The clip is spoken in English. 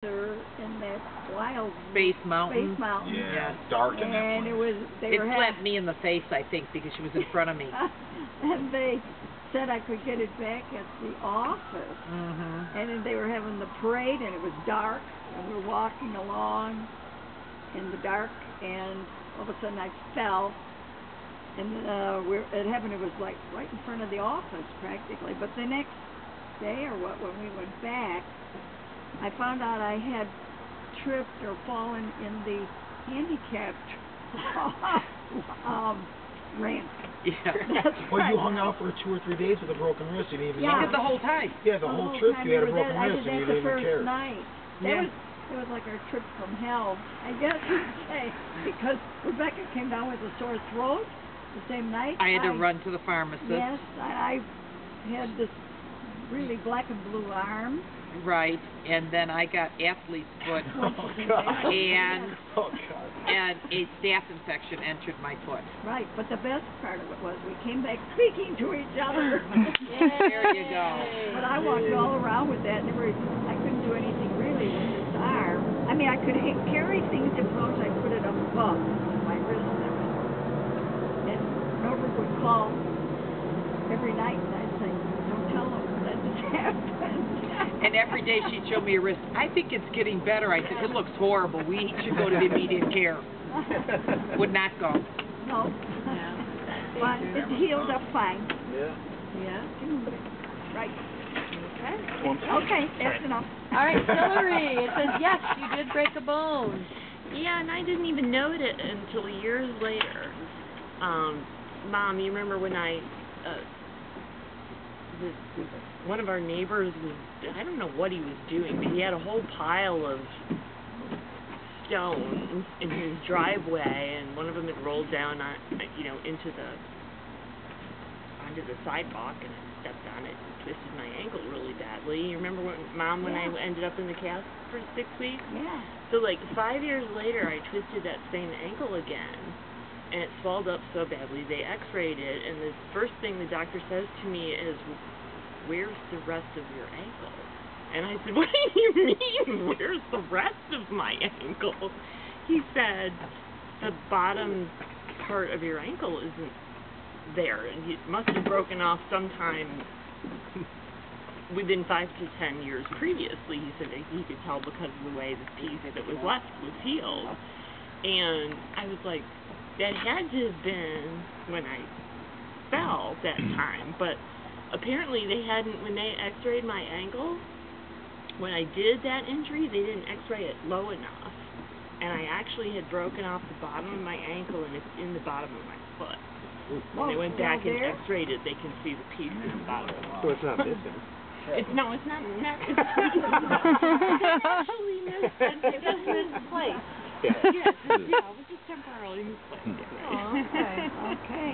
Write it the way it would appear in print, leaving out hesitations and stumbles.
in that wild Space Mountain. Yeah, it's dark in that and place. It slapped me in the face, I think, because she was in front of me. And they said I could get it back at the office. And then they were having the parade, and it was dark, and we were walking along in the dark, and all of a sudden I fell. And it happened, it was like right in front of the office practically. But the next day or what, when we went back, I found out I had tripped or fallen in the handicapped ramp. Yeah. Well, you hung out for 2 or 3 days with a broken wrist. You didn't even know. The whole time. Yeah, the whole trip you had a broken wrist and you didn't even care. Night. It was like our trip from hell, I guess you'd say, because Rebecca came down with a sore throat the same night. I had to run to the pharmacist. Yes, I had this really black and blue arm. Right, and then I got athlete's foot, and a staph infection entered my foot. Right, but the best part of it was we came back speaking to each other. There you go. But I walked all around with that, and I couldn't do anything really with this arm. I mean, I could carry things as long as I put it up above my wrist and everything. And Norbert would call every night, and I'd say, "Don't tell him that just happened." And every day she'd show me her wrist. I think it's getting better. I said, it looks horrible. We should go to the immediate care. Would not go. No. Yeah. But it's healed up fine. Yeah. Yeah. Right. Okay. Okay, that's enough. All right, Hilary, it says, yes, you did break a bone. Yeah, and I didn't even know it until years later. Mom, you remember when one of our neighbors was, I don't know what he was doing, but he had a whole pile of stones in his driveway, and one of them had rolled down onto the sidewalk, and I stepped on it and twisted my ankle really badly. You remember when I ended up in the cast for 6 weeks? Yeah. So like 5 years later, I twisted that same ankle again, and it swelled up so badly. They x-rayed it, and the first thing the doctor says to me is, "Where's the rest of your ankle?" And I said, "What do you mean, where's the rest of my ankle?" He said, "The bottom part of your ankle isn't there, and it must have broken off sometime within 5 to 10 years previously." He said that he could tell because of the way the piece that was left was healed. And I was like, that had to have been when I fell that time, but apparently they hadn't, when they x-rayed my ankle, when I did that injury, they didn't x-ray it low enough. And I actually had broken off the bottom of my ankle, and it's in the bottom of my foot. When they went back and x-rayed it, they can see the piece in the bottom of my foot. So it's not missing. It's actually missed. It just misplaced. Yeah. Yes, it was just temporarily misplaced. Oh, okay.